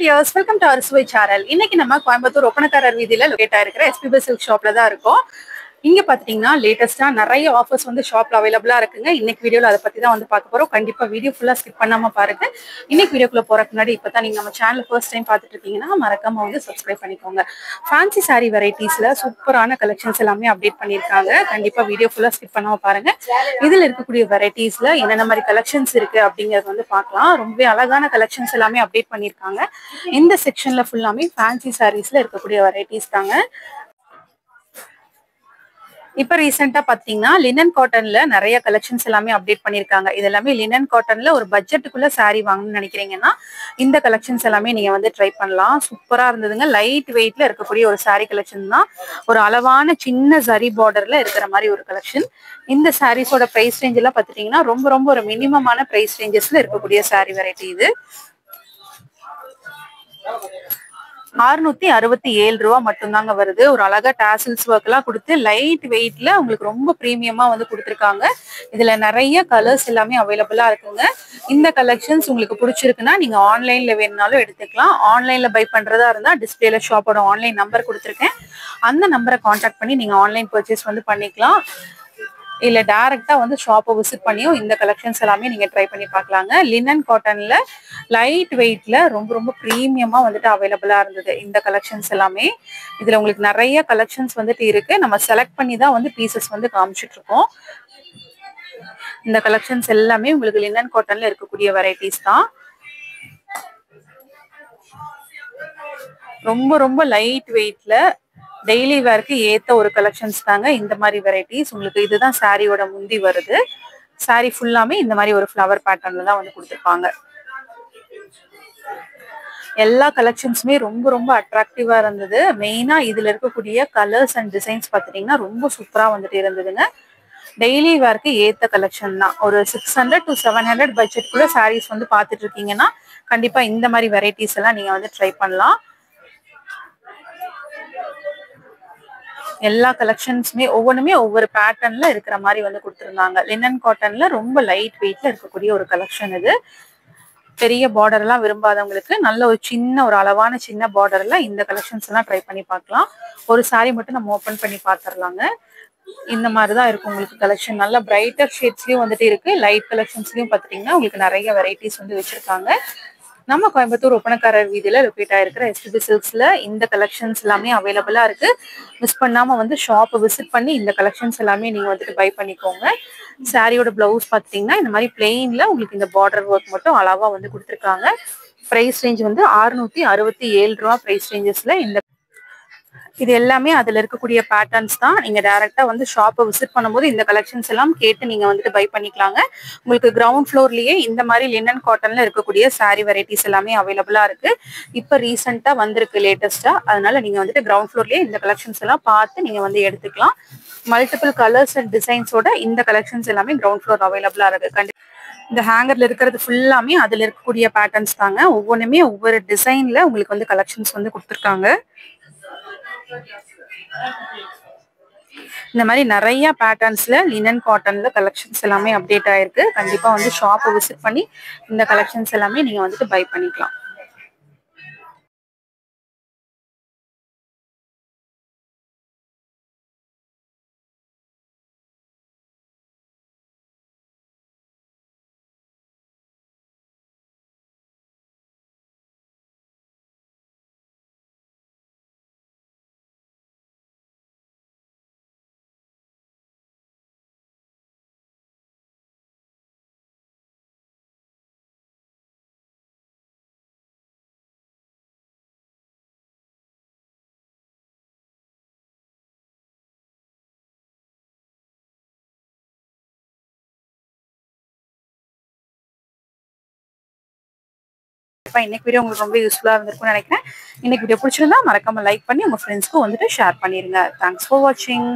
viewers, welcome to our Sway channel. இன்னைக்கு நம்ம கோயம்புத்தூர் ஒப்பனக்காரர் வீதியில லொகேட் ஆயிருக்கிற SPB Silk ஷாப்ல தான் இருக்கோம். இங்க பாத்தீங்கன்னா லேட்டஸ்டா நிறைய ஆஃபர்ஸ் வந்து ஷாப்ல அவைலபிளா இருக்குங்க. இன்னைக்கு வீடியோல அதை பத்தி தான் வந்து பார்க்க போறோம். கண்டிப்பா வீடியோ ஃபுல்லா ஸ்கிப் பண்ணாம பாருங்க. இன்னைக்கு வீடியோக்குள்ள போறதுக்கு முன்னாடி இப்பதான் நீங்க நம்ம சேனல் ஃபர்ஸ்ட் டைம் பார்த்துட்டு இருக்கீங்கன்னா மறக்காம வந்து சப்ஸ்கிரைப் பண்ணிக்கோங்க. ஃபேன்சி சாரி வெரைட்டிஸ்ல சூப்பரான கலெக்ஷன்ஸ் எல்லாமே அப்டேட் பண்ணிருக்காங்க. கண்டிப்பா வீடியோ ஃபுல்லா ஸ்கிப் பண்ணாம பாருங்க. இதுல இருக்கக்கூடிய வெரைட்டிஸ்ல என்னென்ன மாதிரி கலெக்ஷன்ஸ் இருக்கு அப்படிங்கறது வந்து பார்க்கலாம். ரொம்ப அழகான கலெக்ஷன்ஸ் எல்லாமே அப்டேட் பண்ணிருக்காங்க. இந்த செக்ஷன்ல ஃபுல்லாமே ஃபேன்சி சாரீஸ்ல இருக்கக்கூடிய வெரைட்டிஸ் தாங்க. இப்ப ரீசெண்டா பாத்தீங்கன்னா லினன் காட்டன்ல நிறைய கலெக்ஷன்ஸ் எல்லாமே அப்டேட் பண்ணிருக்காங்க. இது எல்லாமே லினன் காட்டன்ல ஒரு பட்ஜெட்டுக்குள்ள சாரி வாங்கணும்னு நினைக்கிறீங்கன்னா இந்த கலெக்ஷன்ஸ் எல்லாமே நீங்க வந்து ட்ரை பண்ணலாம். சூப்பரா இருந்ததுங்க. லைட் வெயிட்ல இருக்கக்கூடிய ஒரு சாரி கலெக்ஷன் தான். ஒரு அளவான சின்ன ஜரி பார்டர்ல இருக்கிற மாதிரி ஒரு கலெக்ஷன். இந்த சாரீஸோட பிரைஸ் ரேஞ்ச் எல்லாம் பாத்துட்டீங்கன்னா ரொம்ப ஒரு மினிமமான பிரைஸ் ரேஞ்சஸ்ல இருக்கக்கூடிய சாரி வெரைட்டி இது. 667 ரூபா மட்டும்தாங்க வருது. ஒரு அழகா டாசில்ஸ் ஒர்க் எல்லாம் கொடுத்து லைட் வெயிட்ல உங்களுக்கு ரொம்ப பிரீமியமா வந்து கொடுத்துருக்காங்க. இதுல நிறைய கலர்ஸ் எல்லாமே அவைலபிளா இருக்குங்க. இந்த கலெக்ஷன்ஸ் உங்களுக்கு பிடிச்சிருக்குன்னா நீங்க ஆன்லைன்ல வேணும்னாலும் எடுத்துக்கலாம். ஆன்லைன்ல பை பண்றதா இருந்தா டிஸ்பிளேல ஷாப்போட ஆன்லைன் நம்பர் கொடுத்துருக்கேன். அந்த நம்பரை கான்டாக்ட் பண்ணி நீங்க ஆன்லைன் பர்ச்சேஸ் வந்து பண்ணிக்கலாம். இல்ல டைரக்டா வந்து ஷாப்பை விசிட் பண்ணியும் இந்த கலெக்ஷன்ஸ் எல்லாமே நீங்க ட்ரை பண்ணி பார்க்கலாங்க. லினன் காட்டன்ல லைட் வெயிட்ல ரொம்ப பிரீமியமா வந்துட்டு அவைலபிளா இருந்தது இந்த கலெக்ஷன்ஸ் எல்லாமே. இதுல உங்களுக்கு நிறைய கலெக்ஷன்ஸ் வந்துட்டு இருக்கு. நம்ம செலக்ட் பண்ணி தான் வந்து பீசஸ் வந்து காமிச்சிட்டு இருக்கோம். இந்த கலெக்ஷன்ஸ் எல்லாமே உங்களுக்கு லினன் காட்டன்ல இருக்கக்கூடிய வெரைட்டிஸ் தான். ரொம்ப லைட் வெயிட்ல டெய்லி வேர்க்கு ஏத்த ஒரு கலெக்ஷன்ஸ் தாங்க இந்த மாதிரி வெரைட்டிஸ். உங்களுக்கு இதுதான் சாரியோட முந்தி வருது. சாரி ஃபுல்லாமே இந்த மாதிரி ஒரு ஃப்ளவர் பேட்டர்ன்ல தான் வந்து கொடுத்துருப்பாங்க. எல்லா கலெக்ஷன்ஸுமே ரொம்ப அட்ராக்டிவா இருந்தது. மெயினா இதுல இருக்கக்கூடிய கலர்ஸ் அண்ட் டிசைன்ஸ் பாத்தீங்கன்னா ரொம்ப சூப்பரா வந்துட்டு இருந்ததுங்க. டெய்லி வேர்க்கு ஏத்த கலெக்ஷன் தான். ஒரு 600 to 700 பட்ஜெட் கூட சாரீஸ் வந்து பாத்துட்டு இருக்கீங்கன்னா கண்டிப்பா இந்த மாதிரி வெரைட்டிஸ் எல்லாம் நீங்க வந்து ட்ரை பண்ணலாம். எல்லா கலெக்ஷன்ஸுமே ஒவ்வொன்றுமே ஒவ்வொரு பேட்டர்ன்ல இருக்கிற மாதிரி வந்து கொடுத்துருந்தாங்க. லினன் காட்டன்ல ரொம்ப லைட் வெயிட்ல இருக்கக்கூடிய ஒரு கலெக்ஷன் இது. பெரிய பார்டர் எல்லாம் விரும்பாதவங்களுக்கு நல்ல ஒரு சின்ன ஒரு அளவான சின்ன பார்டர்ல இந்த கலெக்ஷன்ஸ் எல்லாம் ட்ரை பண்ணி பார்க்கலாம். ஒரு சாரி மட்டும் நம்ம ஓபன் பண்ணி பார்த்துடலாங்க. இந்த மாதிரிதான் இருக்கும் உங்களுக்கு கலெக்ஷன். நல்ல பிரைட்டர் ஷேட்ஸ்லயும் வந்துட்டு இருக்கு. லைட் கலெக்ஷன்ஸ்லயும் பாத்தீங்கன்னா உங்களுக்கு நிறைய வெரைட்டிஸ் வந்து வச்சிருக்காங்க. நம்ம கோயம்புத்தூர் ஒப்பனக்காரர் வீதியில லொகேட் ஆயிருக்கிற SPB சில்க்ஸ்ல இந்த கலெக்ஷன்ஸ் எல்லாமே அவைலபிளா இருக்கு. மிஸ் பண்ணாம வந்து ஷாப்பை விசிட் பண்ணி இந்த கலெக்ஷன்ஸ் எல்லாமே நீங்க வந்துட்டு பை பண்ணிக்கோங்க. சாரியோட பிளவுஸ் பாத்தீங்கன்னா இந்த மாதிரி பிளெயின்ல உங்களுக்கு இந்த பார்டர் ஒர்க் மட்டும் அளவா வந்து கொடுத்துருக்காங்க. பிரைஸ் ரேஞ்ச் வந்து 667 ரூபா பிரைஸ் ரேஞ்சஸ்ல. இது எல்லாமே அதுல இருக்கக்கூடிய பேட்டர்ன்ஸ் தான். நீங்க டைரக்டா வந்து ஷாப்பை விசிட் பண்ணும்போது இந்த கலெக்ஷன்ஸ் எல்லாம் கேட்டு நீங்க வந்துட்டு பை பண்ணிக்கலாங்க. உங்களுக்கு கிரவுண்ட் ஃப்ளோர்லயே இந்த மாதிரி லினன் காட்டன்ல இருக்கக்கூடிய சாரி வெரைட்டிஸ் எல்லாமே அவைலபிளா இருக்கு. இப்ப ரீசெண்டா வந்திருக்கு லேட்டஸ்டா. அதனால நீங்க வந்துட்டு கிரவுண்ட் ஃப்ளோர்லயே இந்த கலெக்ஷன்ஸ் எல்லாம் பார்த்து நீங்க வந்து எடுத்துக்கலாம். மல்டிபிள் கலர்ஸ் அண்ட் டிசைன்ஸோட இந்த கலெக்ஷன்ஸ் எல்லாமே கிரவுண்ட் ஃப்ளோர் அவைலபிளா இருக்கு. இந்த ஹேங்கர்ல இருக்கிறது ஃபுல்லாமே அதுல இருக்கக்கூடிய பேட்டர்ன்ஸ் தாங்க. ஒவ்வொன்றுமே ஒவ்வொரு டிசைன்ல உங்களுக்கு வந்து கலெக்ஷன்ஸ் வந்து கொடுத்துருக்காங்க. இந்த மாதிரி நிறைய பேட்டர்ன்ஸ்ல லினன் காட்டன்ல கலெக்ஷன்ஸ் எல்லாமே அப்டேட் ஆயிருக்கு. கண்டிப்பா வந்து ஷாப்பை விசிட் பண்ணி இந்த கலெக்ஷன்ஸ் எல்லாமே நீங்க வந்துட்டு பை பண்ணிக்கலாம். இன்னைக்கு வீடியோ உங்களுக்கு ரொம்ப யூஸ்ஃபுல்லா இருந்திருக்கும்னு நினைக்கிறேன். இன்னைக்கு வீடியோ பிடிச்சிருந்தா மறக்காம லைக் பண்ணி உங்க ஃப்ரெண்ட்ஸ்க்கும் வந்துட்டு ஷேர் பண்ணிருங்க. தேங்க்ஸ் ஃபார் வாட்சிங்.